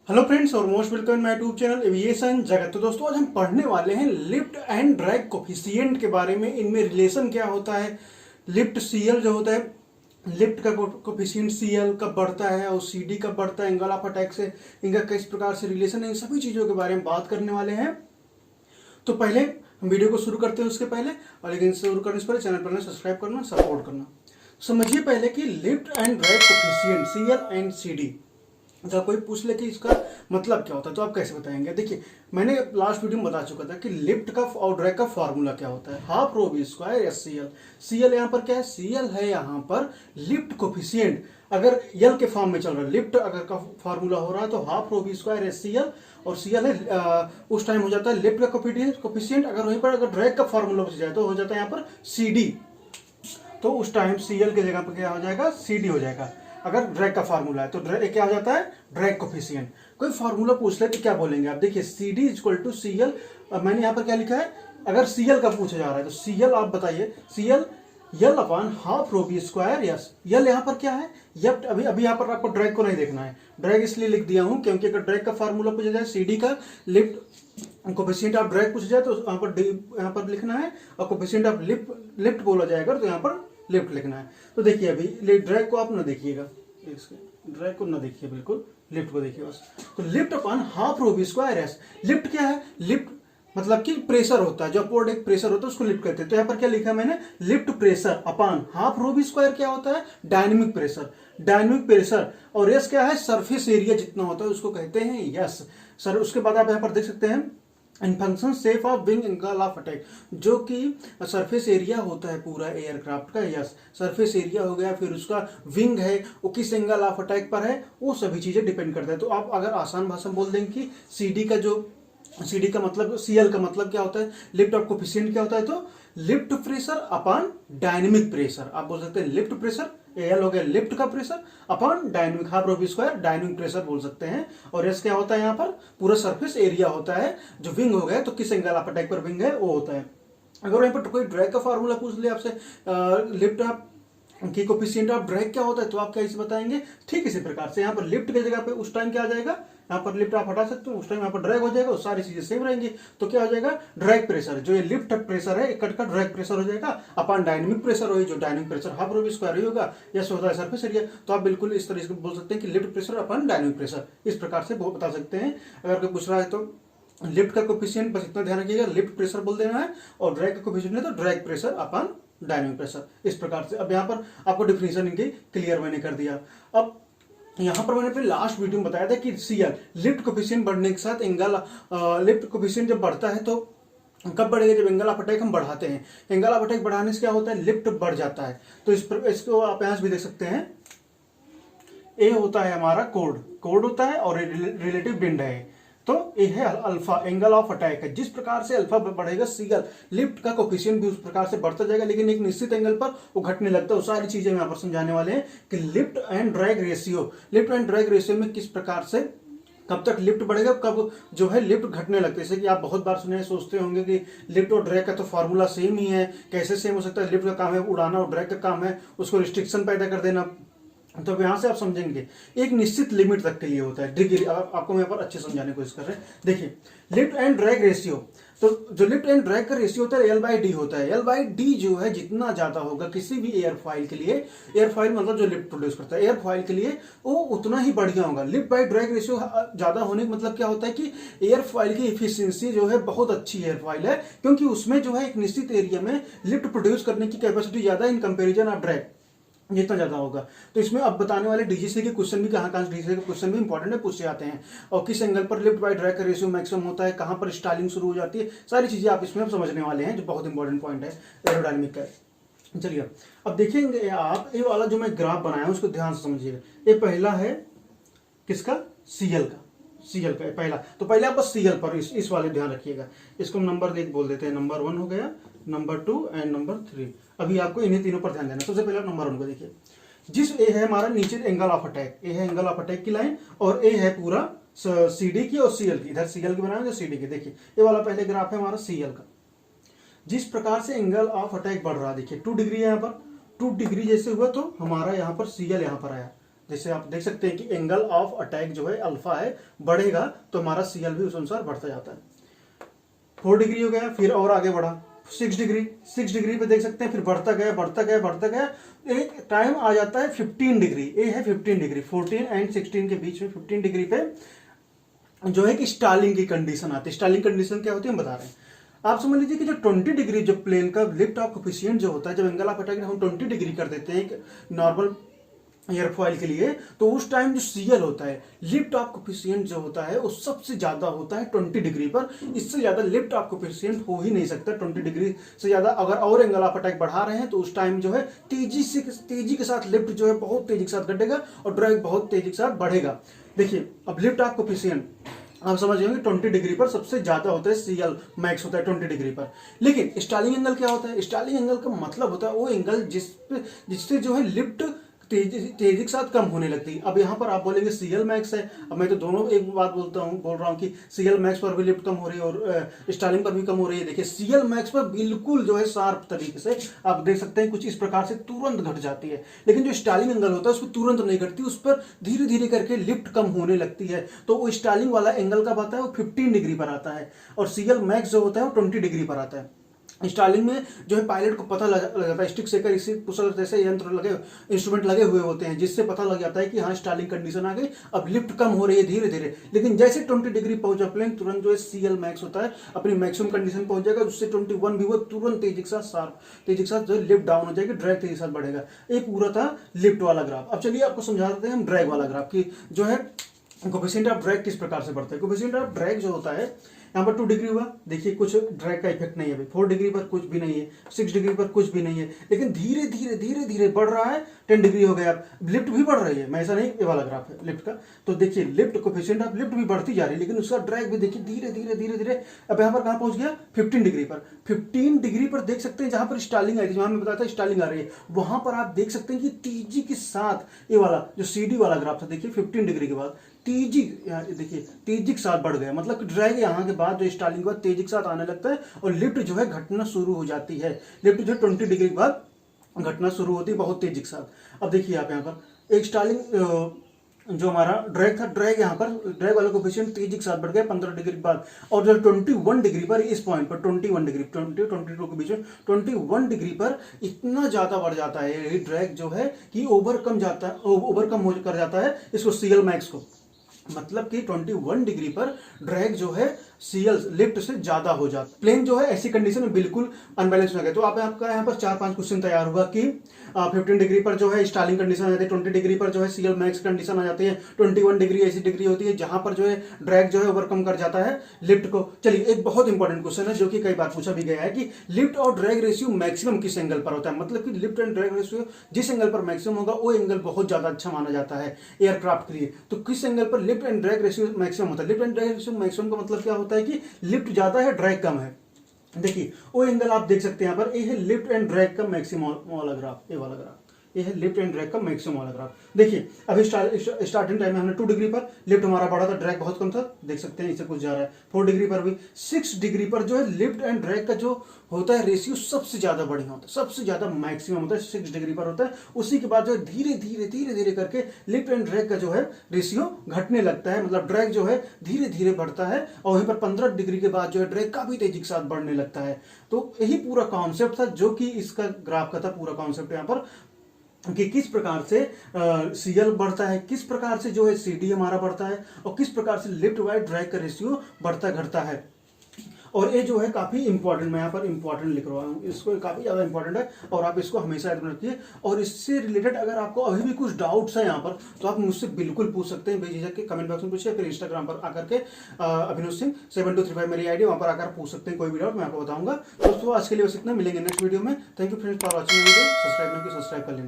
Hello friends और most welcome my YouTube channel aviation जगत। तो दोस्तों आज हम पढ़ने वाले हैं लिफ्ट एंड ड्रैग कोफिशिएंट के बारे में। इनमें रिलेशन क्या होता है, लिफ्ट सीएल जो होता है, लिफ्ट का कोफिशिएंट सीएल कब बढ़ता है और सीडी कब बढ़ता है, एंगल ऑफ अटैक से इनका किस प्रकार से रिलेशन है, इन सभी चीज़ों के बारे में बात करने वाले हैं। तो पहले हम वीडियो को शुरू करते हैं उसके पहले, और लेकिन शुरू करने से पहले चैनल पर सब्सक्राइब करना, सपोर्ट करना। समझिए पहले कि lift and drag coefficient CL and CD, अगर कोई पूछ ले कि इसका मतलब क्या होता है तो आप कैसे बताएंगे। देखिए मैंने लास्ट वीडियो में बता चुका था कि लिफ्ट का और ड्रैग का फार्मूला क्या होता है, half rho V square S C L. C L यहाँ पर क्या है, सी एल है यहाँ पर लिफ्ट कोफिशिएंट। अगर यल के फॉर्म में चल रहा है, लिफ्ट अगर का फार्मूला हो रहा है तो half rho V square S C L, और सी एल है उस टाइम हो जाता है लिफ्ट का कोफिशिएंट। अगर वहीं पर अगर ड्रैग का फार्मूला बच जाए तो हो जाता है यहाँ पर सी डी, तो उस टाइम सी एल की जगह पर क्या हो जाएगा, सी डी हो जाएगा। अगर ड्रैग का फार्मूला है तो ड्रैग क्या हो जाता है, ड्रैग कोफिशिएंट। कोई फार्मूला पूछ ले तो क्या बोलेंगे आप, देखिए C D equal to C L. मैंने यहाँ पर क्या लिखा है, अगर सी एल का पूछा जा रहा है तो सी एल आप बताइए, C L L upon half rho B square yes. L यहाँ पर क्या है, यप अभी यहाँ पर आपको ड्रैग को नहीं देखना है, ड्रैग इसलिए लिख दिया हूँ क्योंकि अगर ड्रैग का फार्मूला पूछा जाए, सी डी का लिफ्ट कोफिशिएंट आप ड्रैग पूछा जाए तो यहाँ पर लिखना है, और कोफिशिएंट आप लिफ्ट बोला जाएगा तो यहाँ पर लिफ्ट लिखना है। तो देखिए अभी ड्रैग को आप ना देखिएगा, ड्रैग को ना देखिए, बिल्कुल लिफ्ट को देखिए बस। तो lift upon half rho B square S. Lift क्या है, लिफ्ट मतलब कि प्रेशर होता है, जो अपवर्ड एक प्रेशर होता है उसको लिफ्ट कहते हैं। तो यहाँ पर क्या लिखा मैंने, lift pressure upon half rho B square क्या होता है, डायनेमिक प्रेशर। डायनेमिक प्रेशर और एस क्या है, सरफेस एरिया जितना होता है उसको कहते हैं यस सर। उसके बाद आप यहाँ पर देख सकते हैं in function shape of wing angle of attack, जो कि सरफेस एरिया होता है पूरा एयरक्राफ्ट का, यस सरफेस एरिया हो गया, फिर उसका विंग है वो किस एंगल ऑफ अटैक पर है, वो सभी चीजें डिपेंड करता है। तो आप अगर आसान भाषा में बोल देंगे कि सीडी का जो सीडी का मतलब सीएल का मतलब क्या होता है, लिफ्ट ऑफ कोफिशिएंट क्या होता है, तो lift pressure upon dynamic pressure. आप बोल सकते हैं लिफ्ट प्रेशर, एल हो गया लिफ्ट का pressure upon dynamic half rho B square dynamic pressure बोल सकते हैं। और एस क्या होता है, यहाँ पर पूरा सरफेस एरिया होता है, जो विंग हो गया तो किस एंगल ऑफ अटैक पर विंग है वो होता है। अगर वहीं पर कोई ड्रैग का फार्मूला पूछ ले आपसे, लिफ्ट आप की कोफिशिएंट ऑफ ड्रैग क्या होता है, तो आप कैसे बताएंगे। ठीक इसी प्रकार से यहाँ पर लिफ्ट की जगह पे उस टाइम क्या आ जाएगा, यहाँ पर लिफ्ट आप हटा सकते हो, उस टाइम यहाँ पर ड्रैग हो जाएगा, सारी चीजें सेम रहेंगी। तो क्या हो जाएगा, ड्रैग प्रेशर जो ये लिफ्ट प्रेशर है इकट का ड्रैग प्रेशर हो जाएगा अपॉन डायनेमिक प्रेशर हो, जो dynamic pressure half rho B square ही होगा, यस होता है सरफेस एरिया। तो आप बिल्कुल इस तरीके से बोल सकते हैं कि lift pressure upon dynamic pressure, इस प्रकार से बता सकते हैं। अगर कोई पूछ रहा है तो लिफ्ट का कोफिशिएंट बस इतना ध्यान रखिएगा, लिफ्ट प्रेशर बोल देना है, और ड्रैग का कोफिशिएंट है तो drag pressure upon dynamic pressure, इस प्रकार से। अब यहाँ पर आपको डिफिनेशन इनकी क्लियर मैंने कर दिया। अब यहाँ पर मैंने अपने लास्ट वीडियो में बताया था कि सीएल लिफ्ट कोफिशिएंट बढ़ने के साथ एंगल लिफ्ट कोफिशिएंट जब बढ़ता है तो कब बढ़ेगा, जब एंगल ऑफ अटैक हम बढ़ाते हैं। एंगल ऑफ अटैक बढ़ाने से क्या होता है, लिफ्ट बढ़ जाता है। तो इसको आप यहाँ से भी देख सकते हैं, ए होता है हमारा कोड होता है, और रिलेटिव बेंड है, तो ये है अल्फा एंगल ऑफ अटैक है। जिस प्रकार से अल्फा बढ़ेगा सीएल लिफ्ट का कोफिशिएंट भी उस प्रकार से बढ़ता जाएगा, लेकिन एक निश्चित एंगल पर वो घटने लगता है। वो सारी चीजें यहाँ पर समझाने वाले हैं कि लिफ्ट एंड ड्रैग रेशियो में किस प्रकार से कब तक लिफ्ट बढ़ेगा, कब जो है लिफ्ट घटने लगता है। जैसे कि आप बहुत बार सुने सोचते होंगे कि लिफ्ट और ड्रैग का तो फार्मूला सेम ही है, कैसे सेम हो सकता है, लिफ्ट का काम है उड़ाना और ड्रैग का काम है उसको रिस्ट्रिक्शन पैदा कर देना। तो यहां से आप समझेंगे एक निश्चित लिमिट तक के लिए होता है, डिग्री आपको मैं यहाँ पर अच्छे समझाने की कोशिश कर रहे हैं। देखिए लिफ्ट एंड ड्रैग रेशियो, तो जो लिफ्ट एंड ड्रैग का रेशियो होता है एल बाई डी होता है। एल बाई डी जो है जितना ज्यादा होगा किसी भी एयरफॉइल के लिए, एयरफॉइल मतलब जो लिफ्ट प्रोड्यूस करता है एयरफॉइल के लिए, वो उतना ही बढ़िया होगा। लिफ्ट बाई ड्रैग रेशियो ज्यादा होने का मतलब क्या होता है कि एयरफॉइल की इफिशियंसी जो है बहुत अच्छी एयरफॉइल है, क्योंकि उसमें जो है एक निश्चित एरिया में लिफ्ट प्रोड्यूस करने की कैपेसिटी ज्यादा इन कंपेरिजन ऑफ ड्रैग, जितना ज्यादा होगा। तो इसमें अब बताने वाले डीजीसी के क्वेश्चन भी कहाँ से डीजीसी के क्वेश्चन भी इंपॉर्टेंट है, पूछे जाते हैं, और किस एंगल पर लिफ्ट बाय ड्रैग का रेशियो मैक्सिमम होता है, कहाँ पर स्टालिंग शुरू हो जाती है, सारी चीजें आप इसमें समझने वाले हैं, जो बहुत इंपॉर्टेंट पॉइंट है एरोडायनेमिक का। चलिए अब देखेंगे आप, ये वाला जो मैं ग्राफ बनाया हूं उसको ध्यान से समझिएगा। ये पहला है किसका, सीएल का पहला। तो पहले आप बस सीएल पर इस वाले ध्यान रखिएगा। इसको हम नंबर 1 बोल देते हैं, नंबर 1 हो गया, नंबर 2 एंड नंबर 3। अभी आपको इन्हीं तीनों पर ध्यान देना। सबसे पहले नंबर 1 को देखिए, जिस ए है हमारा नीचे एंगल ऑफ अटैक, ए है एंगल ऑफ अटैक की लाइन, और ए है पूरा सीडी की और सीएल की, इधर सीएल की बनाएंगे सीडी की। देखिए ये वाला पहले ग्राफ है हमारा सीएल का। जिस प्रकार से एंगल ऑफ अटैक बढ़ रहा है, देखिए 2 डिग्री है यहाँ पर, 2 डिग्री जैसे हुआ तो हमारा यहाँ पर सीएल यहाँ पर आया, जैसे आप देख सकते हैं कि एंगल ऑफ अटैक जो है अल्फा है, बढ़ेगा तो हमारा सीएल भी उस अनुसार बढ़ता जाता है। 4 डिग्री हो गया, फिर और आगे बढ़ा 6 डिग्री, 6 डिग्री पे देख सकते हैं फिर बढ़ता गया बढ़ता गया बढ़ता गया, एक टाइम आ जाता है 15 डिग्री। ये है 15 डिग्री, 14 एंड 16 के बीच में 15 डिग्री पे जो है कि स्टालिंग की कंडीशन आती है। स्टालिंग कंडीशन क्या होती है हम बता रहे हैं। आप समझ लीजिए कि जो 20 डिग्री जो प्लेन का लिफ्ट ऑफ कोफिशिएंट जो होता है, जब एंगल ऑफ अटैक हम 20 डिग्री कर देते हैं एक नॉर्मल एयरफॉइल के लिए, तो उस टाइम जो सीएल होता है, लिफ्ट ऑफ कोफिशिएंट जो होता है वो सबसे ज्यादा होता है 20 डिग्री पर। इससे ज्यादा लिफ्ट ऑफ कोफिशिएंट हो ही नहीं सकता 20 डिग्री से ज्यादा। अगर और एंगल ऑफ अटैक बढ़ा रहे हैं तो उस टाइम जो है तेजी के साथ लिफ्ट जो है बहुत तेजी के साथ घटेगा और ड्रैग बहुत तेजी के साथ बढ़ेगा। देखिए अब लिफ्ट ऑफ कोफिशिएंट आप समझ गए 20 डिग्री पर सबसे ज्यादा होता है, सीएल मैक्स होता है 20 डिग्री पर। लेकिन स्टालिंग एंगल क्या होता है? स्टालिंग एंगल का मतलब होता है वो एंगल जिससे जो है लिफ्ट तेजी के साथ कम होने लगती है। अब यहाँ पर आप बोलेंगे सीएल मैक्स है, अब मैं तो दोनों एक बात बोल रहा हूँ कि सीएल मैक्स पर भी लिफ्ट कम हो रही है और स्टालिंग पर भी कम हो रही है। देखिए सीएल मैक्स पर बिल्कुल जो है शार्प तरीके से आप देख सकते हैं कुछ इस प्रकार से तुरंत घट जाती है, लेकिन जो स्टालिंग एंगल होता है उसको तुरंत नहीं घटती, उस पर धीरे धीरे करके लिफ्ट कम होने लगती है। तो वो स्टालिंग वाला एंगल कब आता है? वो 15 डिग्री पर आता है और सीएल मैक्स जो होता है वो 20 डिग्री पर आता है। स्टालिंग में जो है पायलट को पता लग जाता है, स्टिक शेकर इसी पुशर जैसे यंत्र लगे इंस्ट्रूमेंट लगे हुए होते हैं जिससे पता लग जाता है कि हाँ स्टालिंग कंडीशन आ गई, अब लिफ्ट कम हो रही है धीरे धीरे। लेकिन जैसे 20 डिग्री पहुंचा प्लेन, तुरंत जो है सीएल मैक्स होता है अपनी मैक्सिमम कंडीशन पहुंच जाएगा, उससे 21 भी वो तुरंत तेजी के साथ जो है लिफ्ट डाउन हो जाएगी, ड्रैग तेजी के साथ बढ़ेगा। ये पूरा था लिफ्ट वाला ग्राफ। अब चलिए आपको समझा देते हैं हम ड्रैग वाला ग्राफ की जो है कोफिशिएंट ऑफ ड्रैग किस प्रकार से बढ़ता है। कोफिशिएंट ऑफ ड्रैग जो होता है यहाँ पर 2 डिग्री हुआ, देखिए कुछ ड्रैग का इफेक्ट नहीं है, 4 डिग्री पर कुछ भी नहीं है, 6 डिग्री पर कुछ भी नहीं है, लेकिन धीरे धीरे बढ़ रहा है। 10 डिग्री हो गया, लिफ्ट भी बढ़ रही है, मैं ऐसा नहीं, ये वाला ग्राफ है लिफ्ट का। तो देखिए लिफ्ट कोफिशिएंट ऑफ लिफ्ट भी बढ़ती जा रही है, लेकिन उसका ड्रैग भी देखिए धीरे धीरे अब यहाँ पर कहाँ पहुंच गया 15 डिग्री पर। 15 डिग्री पर देख सकते हैं जहां पर स्टालिंग आई थी, जहां मैं बताया था स्टालिंग आ रही है, वहां पर आप देख सकते हैं कि तेजी के साथ ये वाला जो सीडी वाला ग्राफ था देखिए 15 डिग्री के बाद तेजी, देखिए तेजी के साथ बढ़ गया, मतलब ड्रैग यहाँ के बाद जो स्टालिंग के बाद तेजी के साथ आने लगता है और लिफ्ट जो है घटना शुरू हो जाती है। लिफ्ट जो 20 डिग्री के बाद घटना शुरू होती है बहुत तेजी के साथ। अब देखिए आप यहाँ पर एक स्टालिंग जो हमारा ड्रैग था, ड्रैग यहाँ पर ड्रैग वाला कोफिशिएंट तेजी के साथ बढ़ गया 15 डिग्री के बाद, और जो 21 डिग्री पर इस पॉइंट पर 21 डिग्री 22 के बीच में 21 डिग्री पर इतना ज्यादा बढ़ जाता है ये ड्रैग जो है कि ओवरकम कर जाता है इसको सीएल मैक्स को। मतलब कि 21 डिग्री पर ड्रैग जो है सीएल लिफ्ट से ज्यादा हो जाता है। प्लेन जो है ऐसी कंडीशन में बिल्कुल अनबैलेंस हो गया। तो आपका यहाँ पर 4-5 क्वेश्चन तैयार हुआ कि 15 डिग्री पर जो है स्टालिंग कंडीशन आ जाती है, 20 डिग्री पर जो है सीएल मैक्स कंडीशन आ जाती है, 21 डिग्री ऐसी डिग्री होती है जहां पर जो है ड्रैग जो है ओवरकम कर जाता है लिफ्ट को। चलिए एक बहुत इंपॉर्टेंट क्वेश्चन है जो कि कई बार पूछा भी गया है कि लिफ्ट और ड्रैग रेशियो मैक्सिमम किस एंगल पर होता है। मतलब कि लिफ्ट एंड ड्रैग रेशियो जिस एंगल पर मैक्सिमम होगा वो एंगल बहुत ज्यादा अच्छा माना जाता है एयरक्राफ्ट के लिए। तो किस एंगल पर lift and drag ratio maximum होता है? Lift and drag ratio maximum का मतलब क्या होता है कि लिफ्ट ज्यादा है ड्रैग कम है। देखिए वो एंगल आप देख सकते हैं यहाँ पर, ये है लिफ्ट एंड ड्रैग का मैक्सिमम वाला ग्राफ, ये वाला ग्राफ ये है लिफ्ट एंड ड्रैग का मैक्सिमम वाला ग्राफ। देखिए अभी स्टार्टिंग टाइम में हमने 2 डिग्री पर लिफ्ट हमारा बढ़ा था, ड्रैग बहुत कम था, देख सकते हैं इससे कुछ जा रहा है। 4 डिग्री पर भी, 6 डिग्री पर जो है लिफ्ट एंड ड्रैग का जो होता है रेशियो सबसे ज्यादा बढ़िया होता है, सबसे ज्यादा मैक्सिमम होता है 6 डिग्री पर होता है। उसी के बाद जो है धीरे धीरे करके लिफ्ट एंड ड्रैग का जो है रेशियो घटने लगता है, मतलब ड्रैग जो है धीरे धीरे बढ़ता है और वहीं पर 15 डिग्री के बाद जो है ड्रैग काफी तेजी के साथ बढ़ने लगता है। तो यही पूरा कॉन्सेप्ट था जो कि इसका ग्राफ का था, पूरा कॉन्सेप्ट यहाँ पर कि किस प्रकार से सीएल बढ़ता है, किस प्रकार से जो है सीडी हमारा बढ़ता है और किस प्रकार से लिफ्ट बाय ड्रैग का रेशियो बढ़ता घटता है। और ये जो है काफी इंपॉर्टेंट, मैं यहाँ पर इंपॉर्टेंट लिख रहा हूँ, इसको काफी ज्यादा इंपॉर्टेंट है और आप इसको हमेशा याद रखिए। और इससे रिलेटेड अगर आपको अभी भी कुछ डाउट्स है यहाँ पर तो आप मुझसे बिल्कुल पूछ सकते हैं, बेझिझक के कमेंट बॉक्स में पूछिए, फिर इंस्टाग्राम पर आकर के अभिनव सिंह 7235 मेरी आईडी, वहाँ पर आकर पूछ सकते हैं, कोई भी डाउट मैं आपको बताऊंगा। दोस्तों आज के लिए बस इतना, मिलेंगे नेक्स्ट वीडियो में। Thank you friends for watching video, subscribe नहीं किया सब्सक्राइब कर लेना।